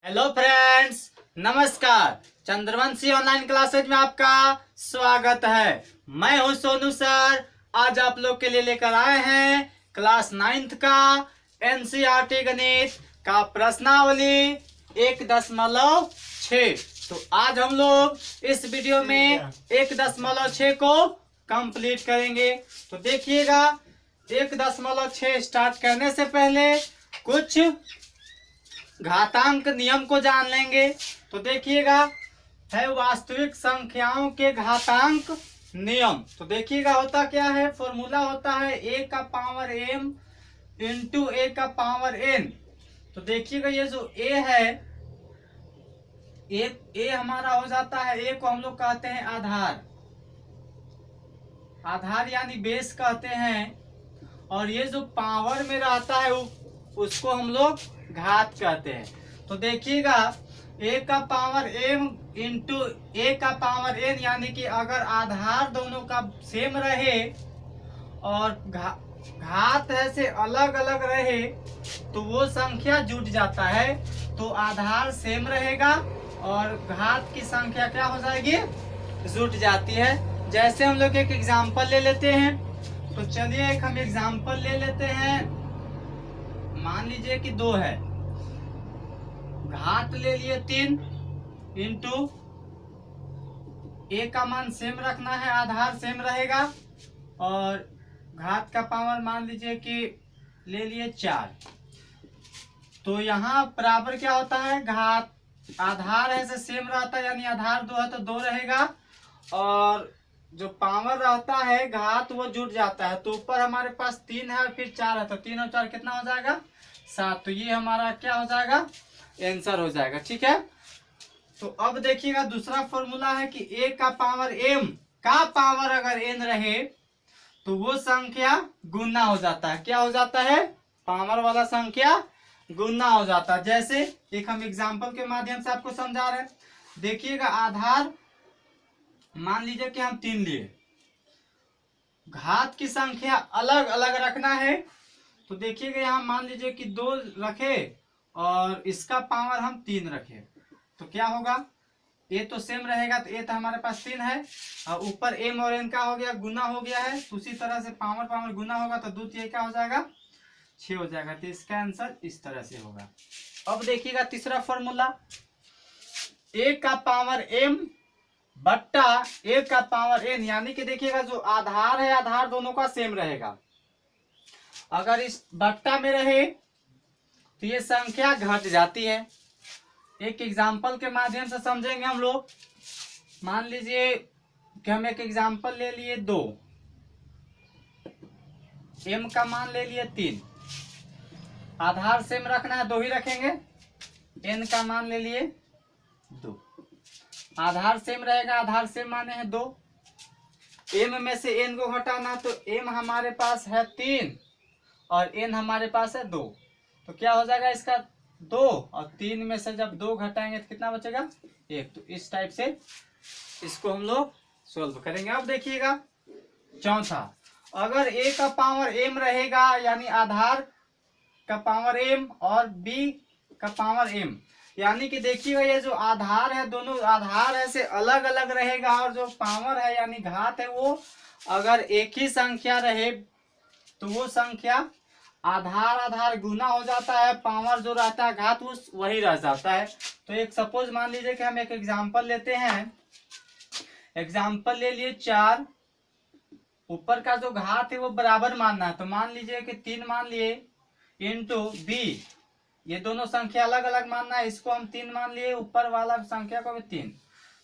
Hello friends, नमस्कार। Chandravanshi online classes में आपका स्वागत है। मैं हूं सोनू सर। आज आप लोग के लिए लेकर आए हैं क्लास 9th का एनसीईआरटी गणित का प्रश्नावली 1.6। तो आज हम लोग इस वीडियो में 1.6 को कंप्लीट करेंगे। तो देखिएगा, 1.6 स्टार्ट करने से पहले कुछ घातांक नियम को जान लेंगे। तो देखिएगा, है वास्तविक संख्याओं के घातांक नियम। तो देखिएगा होता क्या है, फॉर्मूला होता है a का पावर m इंटू a का पावर n। तो देखिएगा ये जो a है, a हमारा हो जाता है, a को हम लोग कहते हैं आधार, आधार यानी बेस कहते हैं। और ये जो पावर में रहता है उसको हम लोग घात कहते हैं। तो देखिएगा a का पावर m इंटू a का पावर n, यानी कि अगर आधार दोनों का सेम रहे और घात है से अलग अलग रहे तो वो संख्या जुट जाता है। तो आधार सेम रहेगा और घात की संख्या क्या हो जाएगी, जुट जाती है। जैसे हम लोग एक एग्जाम्पल ले लेते हैं। तो चलिए एक हम एग्जाम्पल ले लेते हैं। मान लीजिए कि 2 है, घात ले लिए 3 इंटू a का मान सेम रखना है, आधार सेम रहेगा, और घात का पावर मान लीजिए कि ले लिए 4। तो यहाँ बराबर क्या होता है, घात आधार है से सेम रहता है, यानी आधार 2 है तो 2 रहेगा, और जो पावर रहता है घात वो जुट जाता है। तो ऊपर हमारे पास 3 है और फिर 4 है, तो 3 और 4 कितना हो जाएगा, 7। तो ये हमारा क्या हो जाएगा, आंसर हो जाएगा। ठीक है। तो अब देखिएगा दूसरा फॉर्मूला है कि a का पावर m का पावर अगर n रहे तो वो संख्या गुना हो जाता है। क्या हो जाता है, पावर वाला संख्या गुना हो जाता है। जैसे एक हम एग्जांपल के माध्यम से आपको समझा रहे हैं। देखिएगा, आधार मान लीजिए कि हम 3 लिए, घात की संख्या अलग अलग रखना है। तो देखिएगा यहाँ मान लीजिए कि 2 रखे और इसका पावर हम 3 रखे, तो क्या होगा, a तो सेम रहेगा, तो a तो हमारे पास 3 है और ऊपर m और n का हो गया, गुना हो गया है। तो उसी तरह से पावर पावर गुना होगा तो 2 3 क्या हो जाएगा, 6 हो जाएगा। तो इसका आंसर इस तरह से होगा। अब देखिएगा तीसरा फॉर्मूला, a का पावर m बट्टा a का पावर n, यानी कि देखिएगा जो आधार है आधार दोनों का सेम रहेगा। अगर इस बट्टा में रहे तो ये संख्या घट जाती है। एक एग्जाम्पल के माध्यम से समझेंगे हम लोग। मान लीजिए कि हम एक एग्जाम्पल ले लिए 2, m का मान ले लिए 3, आधार सेम रखना है 2 ही रखेंगे, n का मान ले लिए 2, आधार सेम रहेगा, आधार सेम माने हैं 2, m में से n को घटाना, तो m हमारे पास है 3 और n हमारे पास है 2। तो क्या हो जाएगा इसका 2, और 3 में से जब 2 घटाएंगे तो कितना बचेगा, 1। तो इस टाइप से इसको हम लोग सोल्व करेंगे। अब देखिएगा चौथा, अगर a का पावर m रहेगा, यानी आधार का पावर m और b का पावर m, यानी कि देखिएगा ये जो आधार है दोनों आधार है से अलग अलग रहेगा, और जो पावर है यानी घात है वो अगर एक ही संख्या रहे तो वो संख्या आधार आधार गुना हो जाता है, पावर जो रहता है घात उस वही रह जाता है। तो एक सपोज मान लीजिए कि हम एक एग्जांपल लेते हैं। एग्जांपल ले लिए 4, ऊपर का जो घात है वो बराबर मानना है। तो मान लीजिए कि 3 मान लिए इंटू b, ये दोनों संख्या अलग अलग मानना है। इसको हम 3 मान लिए, ऊपर वाला संख्या को भी 3।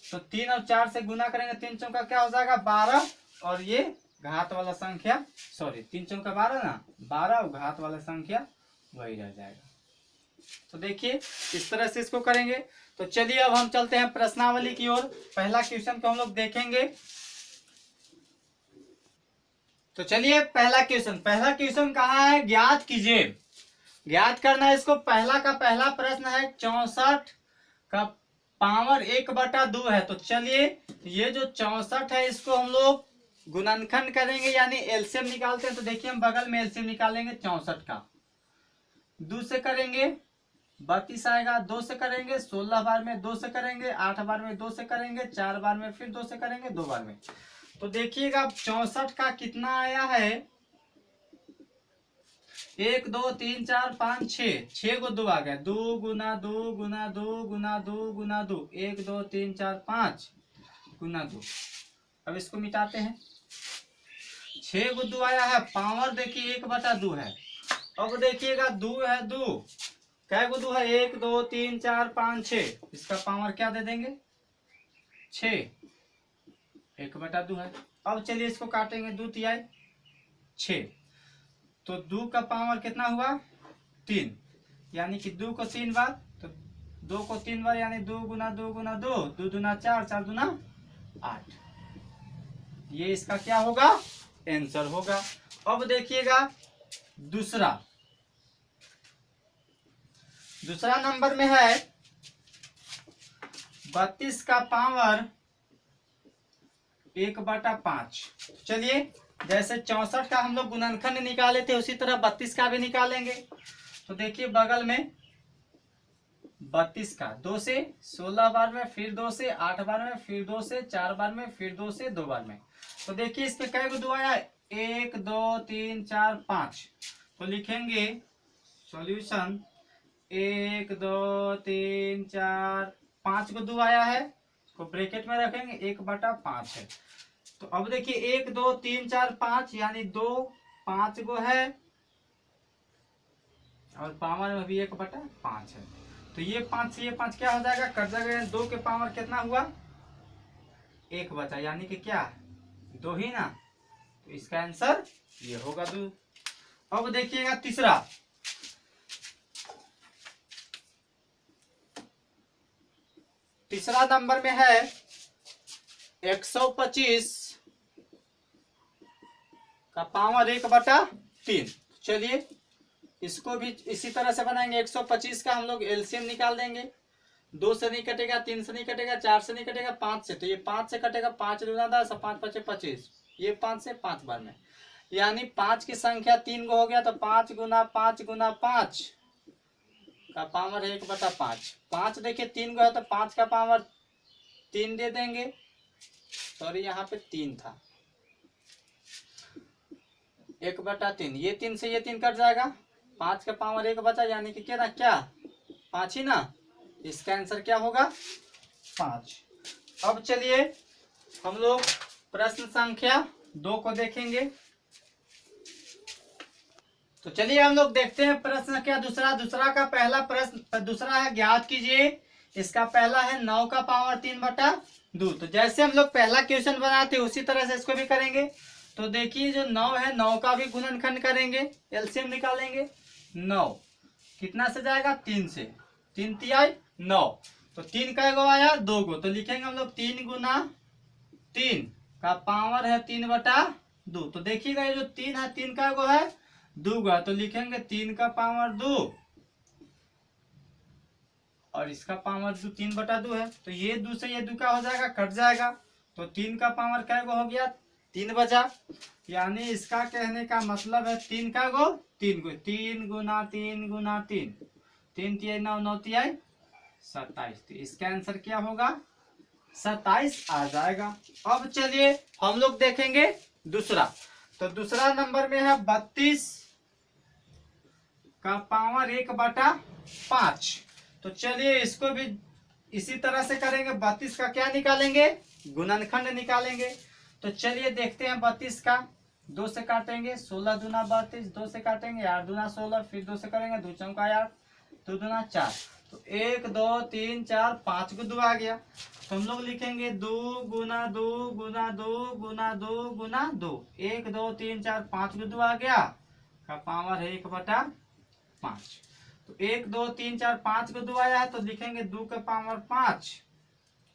तो 3 और 4 से गुना करेंगे, 3 चौका क्या हो जाएगा 12, और ये घात वाला संख्या, सॉरी 3 चौका 12 ना, 12 और घात वाला संख्या वही रह जाएगा। तो देखिए इस तरह से इसको करेंगे। तो चलिए अब हम चलते हैं प्रश्नावली की ओर। पहला क्वेश्चन को हम लोग देखेंगे। तो चलिए पहला क्वेश्चन कहाँ है, ज्ञात कीजिए, ज्ञात करना है इसको। पहला का पहला प्रश्न है 64 का पावर 1/2 है। तो चलिए ये जो 64 है इसको हम लोग गुणनखंड करेंगे, यानी एलसीएम निकालते हैं। तो देखिए हम बगल में एलसीएम निकालेंगे 64 का, 2 से करेंगे 32 आएगा, 2 से करेंगे, 16 बार में 2 से करेंगे, 8 बार में 2 से करेंगे, 4 बार में फिर 2 से करेंगे, 2 बार में। तो देखिएगा 64 का कितना आया है, 1 2 3 4 5 6 को 2 आ गया, 2 गुना 2 गुना 2 गुना 2 गुना 2, 1 2 3 4 5 गुना 2। अब इसको मिटाते हैं, 6 को 2 आया है, पावर देखिए 1/2 है। अब देखिएगा 2 है, 2 कै को 2 है, 1 2 3 4 5 6, इसका पावर क्या दे देंगे 6, 1/2 है। अब चलिए इसको काटेंगे, 2 तिहाई 6, तो 2 का पावर कितना हुआ 3, यानी कि 2 को 3 बार, तो 2 को 3 बार यानी 2 गुना 2 गुना 2, 2 दूना 4, 4 दूना 8। ये इसका क्या होगा आंसर होगा। अब देखिएगा दूसरा नंबर में है 32 का पावर 1/5। चलिए जैसे 64 का हम लोग गुणनखंड निकाले थे उसी तरह 32 का भी निकालेंगे। तो देखिए बगल में 32 का 2 से 16 बार में, फिर 2 से 8 बार में, फिर 2 से 4 बार में, फिर 2 से 2 बार में। तो देखिए इसमें कै को 2 आया है, 1 2 3 4 5। तो लिखेंगे सॉल्यूशन 1 2 3 4 5 को 2 आया है, इसको ब्रैकेट में रखेंगे, 1/5 है। तो अब देखिए 1 2 3 4 5 यानी 2 5 को है और पावर में भी 1/5 है। तो ये 5 से ये 5 क्या हो जाएगा, कट जाएगा। 2 के पावर कितना हुआ 1 बचा, यानी कि क्या 2 ही ना। तो इसका आंसर ये होगा 2। अब देखिएगा तीसरा नंबर में है 125 का पावर 1/3। चलिए इसको भी इसी तरह से बनाएंगे। 125 का हम लोग एलसीएम निकाल देंगे, 2 से नहीं कटेगा, 3 से नहीं कटेगा, 4 से नहीं कटेगा, 5 से। तो ये 5 से कटेगा, 5 दूना 10, 5 5 25, ये 5 से 5 बार में, यानी 5 की संख्या 3 को हो गया। तो 5 गुना 5 गुना 5 का पावर 1/5। 5 देखिए 3 को है तो 5 का पावर 3 दे देंगे, सॉरी यहाँ पे 3 था, 1/3। ये 3 से ये 3 कट जाएगा, 5 का पावर 1 बचा, यानी कि क्या 5 ही ना। इसका आंसर क्या होगा 5। अब चलिए हम लोग प्रश्न संख्या 2 को देखेंगे। तो चलिए हम लोग देखते हैं प्रश्न संख्या दूसरा का पहला प्रश्न दूसरा है, ज्ञात कीजिए। इसका पहला है 9 का पावर 3/2। तो जैसे हम लोग पहला क्वेश्चन बनाए थे उसी तरह से इसको भी करेंगे। तो देखिए जो 9 है, 9 का भी गुणनखंड करेंगे, एलसीएम निकालेंगे। 9 कितना से जाएगा 3 से, 3 तिहाई 9। तो 3 का गो आया 2 गो, तो लिखेंगे हम लोग 3 गुना 3 का पावर है 3/2। तो देखिएगा ये जो 3 है, 3 का गो है 2 गो, तो लिखेंगे 3 का पावर 2 और इसका पावर 3/2 है। तो ये 2 से ये 2 का हो जाएगा, कट जाएगा। तो 3 का पावर क्या गो हो गया 3 बचा, यानी इसका कहने का मतलब है 3 का गो 3 गो, 3 गुना 3 गुना 3, 3 तिहाई 9, 9 तिहाई 27। तो इसका आंसर क्या होगा 27 आ जाएगा। अब चलिए हम लोग देखेंगे दूसरा। तो दूसरा नंबर में है 32 का पावर 1/5। तो चलिए इसको भी इसी तरह से करेंगे। 32 का क्या निकालेंगे, गुणनखंड निकालेंगे। तो चलिए देखते हैं 32 का 2 से काटेंगे, 16 दूना 32, 2 से काटेंगे 8 दूना 16, फिर 2 से करेंगे 2 चौका 8, 2 दूना 4। तो 1 2 3 4 5 को 2 आ गया, तो हम लोग लिखेंगे 2 गुना 2 गुना 2 गुना 2 गुना 2, 1 2 3 4 5 को 2 आ गया का पावर है 1/5। तो 1 2 3 4 5 को 2 आया है, तो लिखेंगे 2 का पावर 5,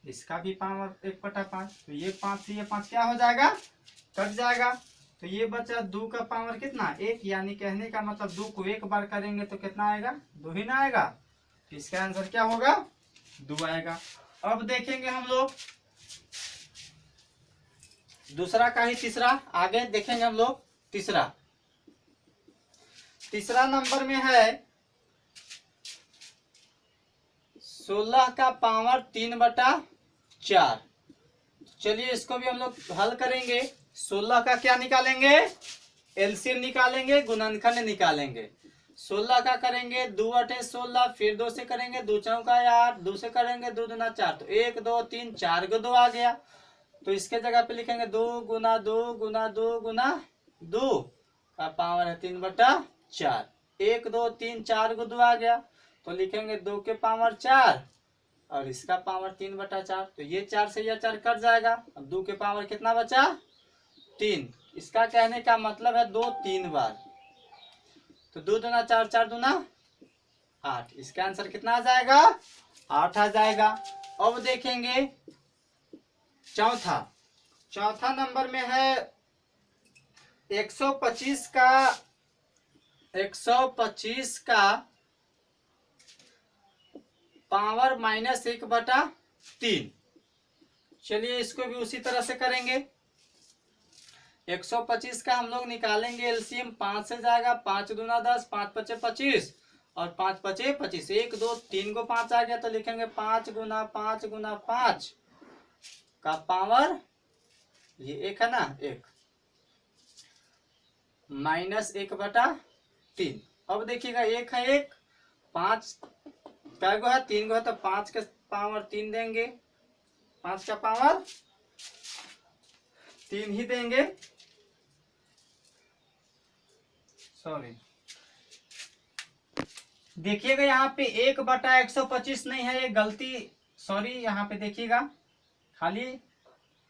इसका भी पावर 1/5। तो ये 5 से ये 5 क्या हो जाएगा, कट जाएगा। तो ये बचा 2 का पावर कितना 1, यानी कहने का मतलब 2 को 1 बार करेंगे तो कितना आएगा 2 ही ना आएगा। तो इसका आंसर क्या होगा 2 आएगा। अब देखेंगे हम लोग दूसरा का ही तीसरा, आगे देखेंगे हम लोग तीसरा नंबर में है 16 का पावर 3/4। चलिए इसको भी हम लोग हल करेंगे। 16 का क्या निकालेंगे, एलसीएम निकालेंगे, गुणनखंड निकालेंगे। 16 का करेंगे 2 × 16, फिर 2 से करेंगे 2 × 4 8, 2 से करेंगे 2 × 2 4, तो 1 2 3 4 को 2 आ गया। तो इसके जगह पे लिखेंगे 2 × 2 × 2 × 2 का पावर है 3/4। 1 2 3 4 को 2 आ गया, तो लिखेंगे 2 के पावर 4 और इसका पावर 3/4। तो ये 4 से यह 4 कट जाएगा। अब 2 के पावर कितना बचा, 3। इसका कहने का मतलब है 2 3 बार। तो 2 दूना 4, 4 दूना 8। इसका आंसर कितना आ जाएगा, 8 आ जाएगा। अब देखेंगे चौथा नंबर में है 125 का पावर -1/3। चलिए इसको भी उसी तरह से करेंगे। 125 का हम लोग निकालेंगे एलसीएम। 5 से जाएगा, 5 दूना 10, 5 5 25 और 5 5 25। 1 2 3 को 5 आ गया, तो लिखेंगे 5 × 5 × 5 का पावर, ये 1 है ना, 1 -1/3। अब देखिएगा 1 है 1, 5 क्या गो है, 3 गो है, तो 5 के पावर 3 देंगे। 5 का पावर 3 ही देंगे। सॉरी, देखिएगा यहाँ पे 1/125 नहीं है, ये गलती, सॉरी। यहाँ पे देखिएगा खाली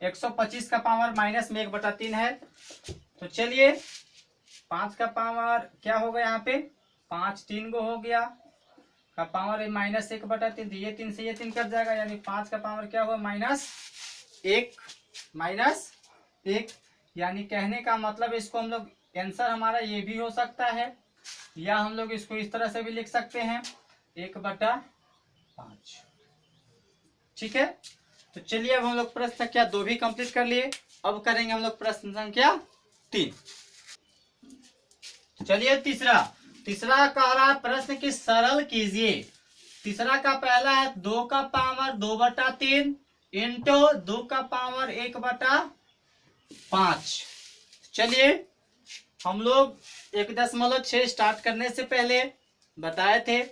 125 का पावर माइनस में 1/3 है। तो चलिए 5 का पावर क्या होगा, यहाँ पे 5 3 को हो गया का पावर -1/3। तो ये 3 से ये 3 कट जाएगा, यानी 5 का पावर क्या हुआ, -1। यानी कहने का मतलब इसको हम लोग, आंसर हमारा ये भी हो सकता है, या हम लोग इसको इस तरह से भी लिख सकते हैं 1/5। ठीक है। तो चलिए अब हम लोग प्रश्न संख्या 2 भी कंप्लीट कर लिए। अब करेंगे हम लोग प्रश्न संख्या 3। चलिए तीसरा कह रहा है प्रश्न की सरल कीजिए। तीसरा का पहला है 2 का पावर 2/3 इंटू 2 का पावर 1/5। चलिए हम लोग 1.6 स्टार्ट करने से पहले बताए थे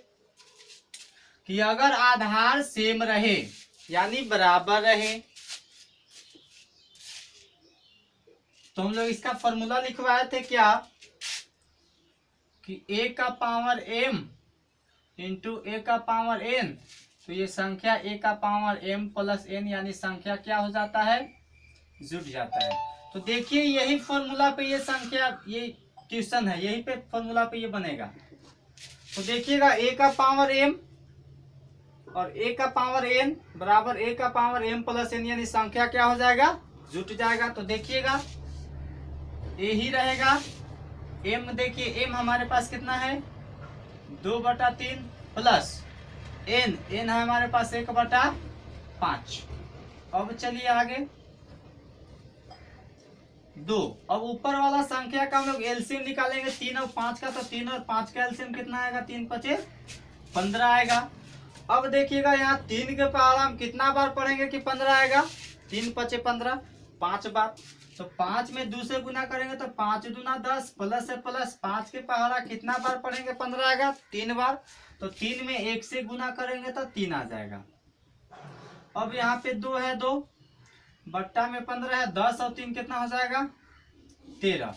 कि अगर आधार सेम रहे यानी बराबर रहे, तो हम लोग इसका फॉर्मूला लिखवाए थे क्या, कि a का पावर m इंटू a का पावर n। तो ये संख्या a का पावर m प्लस n यानी संख्या क्या हो जाता है, जुट जाता है। तो देखिए यही फॉर्मूला पे ये संख्या, ये क्वेश्चन है, यही पे फॉर्मूला पे ये बनेगा। तो देखिएगा a का पावर m और a का पावर n बराबर a का पावर m प्लस n, यानी संख्या क्या हो जाएगा, जुट जाएगा। तो देखिएगा a ही रहेगा। m देखिए m हमारे पास कितना है, 2/3 प्लस n है हमारे पास 1/5। अब चलिए आगे 2। अब ऊपर वाला संख्या का हम लोग एलसीएम निकालेंगे 3 और 5 का, तो 3 और 5 का एलसीएम कितना आएगा, 3 5 15 आएगा। अब देखिएगा यहाँ 3 के पहाड़ा हम कितना बार पढ़ेंगे कि 15 आएगा, 3 5 15 5 बार। तो 5 में 2 से गुना करेंगे तो 5 दूना 10 प्लस से प्लस 5 के पहाड़ा कितना बार पढ़ेंगे, 15 आएगा, 3 बार। तो 3 में 1 से गुना करेंगे तो 3 आ जाएगा। अब यहाँ पे 2 है, 2 बट्टा में 15 है, 10 और 3 कितना हो जाएगा, 13।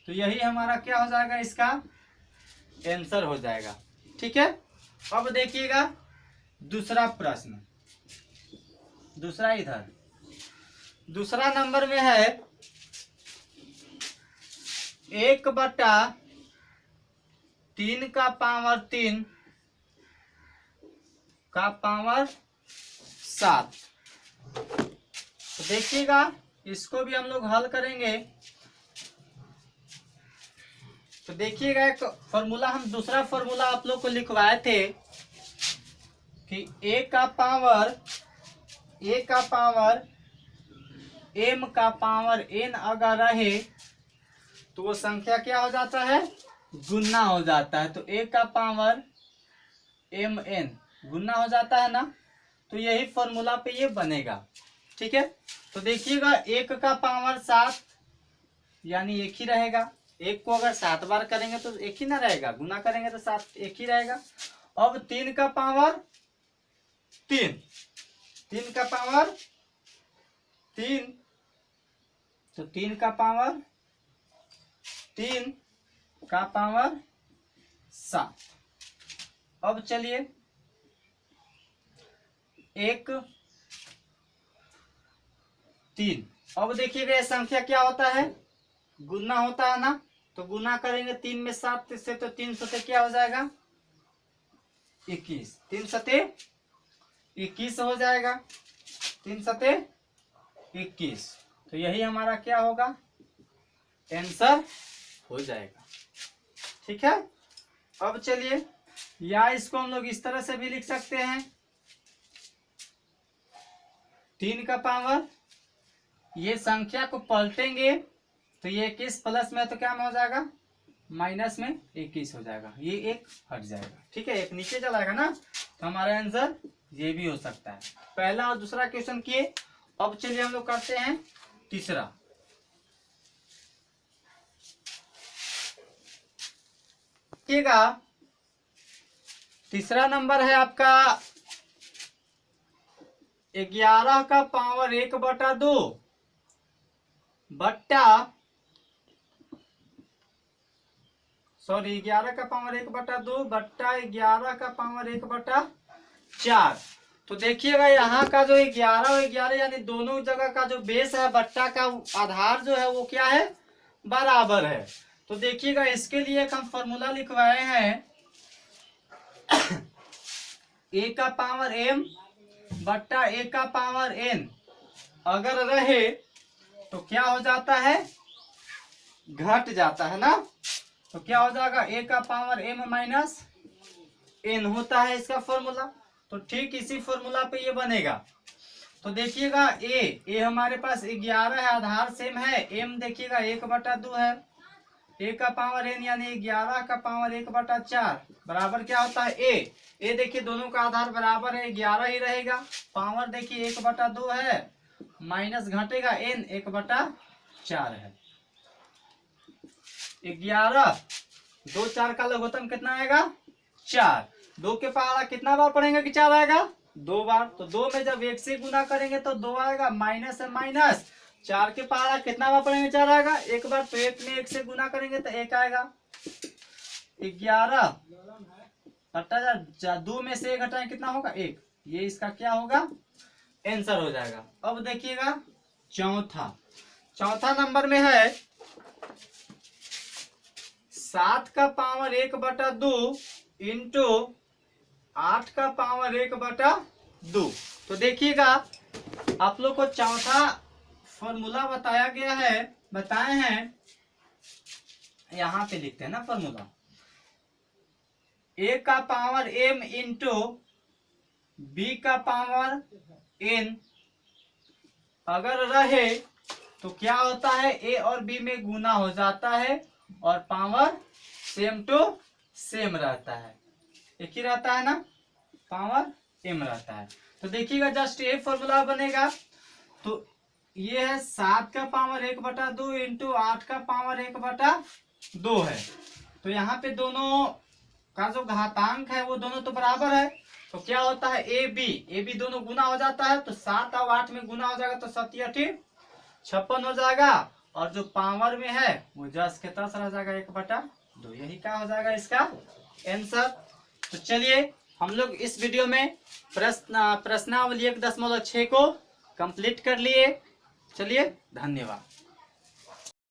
तो यही हमारा क्या हो जाएगा, इसका आंसर हो जाएगा। ठीक है। अब देखिएगा दूसरा प्रश्न, दूसरा इधर दूसरा नंबर में है 1/3 का पावर 3 का पावर 7। तो देखिएगा इसको भी हम लोग हल करेंगे। तो देखिएगा एक फॉर्मूला, हम दूसरा फॉर्मूला आप लोग को लिखवाए थे कि a का पावर m का पावर n अगर रहे तो वो संख्या क्या हो जाता है, गुना हो जाता है। तो a का पावर mn गुना हो जाता है ना, तो यही फॉर्मूला पे ये बनेगा। ठीक है, तो देखिएगा 1 का पावर 7 यानी 1 ही रहेगा। 1 को अगर 7 बार करेंगे तो 1 ही ना रहेगा, गुना करेंगे तो 7 1 ही रहेगा। अब 3 का पावर 3, 3 का पावर 3, तो 3 का पावर 3 का पावर 7। अब चलिए 1 3, अब देखिएगा ये संख्या क्या होता है, गुना होता है ना, तो गुना करेंगे 3 में 7 से, तो 3 सते क्या हो जाएगा 21, 3 सते 21 हो जाएगा, 3 सते 21। तो यही हमारा क्या होगा, आंसर हो जाएगा। ठीक है, अब चलिए, या इसको हम लोग इस तरह से भी लिख सकते हैं, 3 का पावर, ये संख्या को पलटेंगे तो ये 21 प्लस में तो क्या हो जाएगा, माइनस में 21 हो जाएगा, ये 1 हट जाएगा। ठीक है, 1 नीचे चला जाएगा ना, तो हमारा आंसर ये भी हो सकता है। पहला और दूसरा क्वेश्चन किए, अब चलिए हम लोग करते हैं तीसरा। देखिएगा तीसरा नंबर है आपका 11 का पावर 1/2 बट्टा, सॉरी 11 का पावर 1/2 बट्टा 11 का पावर 1/4। तो देखिएगा यहाँ का जो 11 और 11 यानी दोनों जगह का जो बेस है, बट्टा का आधार जो है वो क्या है, बराबर है। तो देखिएगा इसके लिए एक हम फॉर्मूला लिखवाए हैं, a का पावर m बट्टा a का पावर n अगर रहे तो क्या हो जाता है, घट जाता है ना, तो क्या हो जाएगा, a का पावर m माइनस n होता है इसका फॉर्मूला। तो ठीक इसी फॉर्मूला पे ये बनेगा। तो देखिएगा a हमारे पास 11 है, आधार सेम है, m देखिएगा 1/2 है, a का पावर n यानी 11 का पावर 1/4 बराबर क्या होता है a देखिए दोनों का आधार बराबर है, 11 ही रहेगा, पावर देखिए 1/2 है, माइनस घटेगा n 1/4 है। 11 2 4 का लघुत्तम कितना आएगा, 4, 2 के पहाड़ा कितना बार पढ़ेंगे कि 4 आएगा, 2 बार। तो 2 में जब 1 से गुना करेंगे तो 2 आएगा, माइनस है माइनस, 4 के पहाड़ा कितना बार पढ़ेंगे, 4 आएगा, 1 बार, तो 1 में 1 से गुना करेंगे तो 1 आएगा। 11 बट्टा 2 में से 1 घटाएं कितना होगा, 1, ये इसका क्या होगा, आंसर हो जाएगा। अब देखिएगा चौथा नंबर में है 7 का पावर 1/2 इंटू 8 का पावर 1/2। तो देखिएगा आप लोग को चौथा फॉर्मूला बताए हैं, यहाँ पे लिखते हैं ना फॉर्मूला, a का पावर m इंटू b का पावर n अगर रहे तो क्या होता है, a और b में गुना हो जाता है और पावर सेम टू सेम रहता है, एक ही रहता है ना, पावर m रहता है। तो देखिएगा जस्ट ये फॉर्मूला बनेगा, तो ये है 7 का पावर 1/2 इंटू 8 का पावर 1/2 है। तो यहाँ पे दोनों का जो घातांक है वो दोनों तो बराबर है, तो क्या होता है ए बी दोनों गुना हो जाता है, तो 7 और 8 में गुना हो जाएगा तो 7 56 हो जाएगा, और जो पावर में है वो 10 के 10 रह जाएगा 1/2, यही क्या हो जाएगा इसका आंसर। तो चलिए हम लोग इस वीडियो में प्रश्नावली 1.6 को कंप्लीट कर लिए। चलिए धन्यवाद।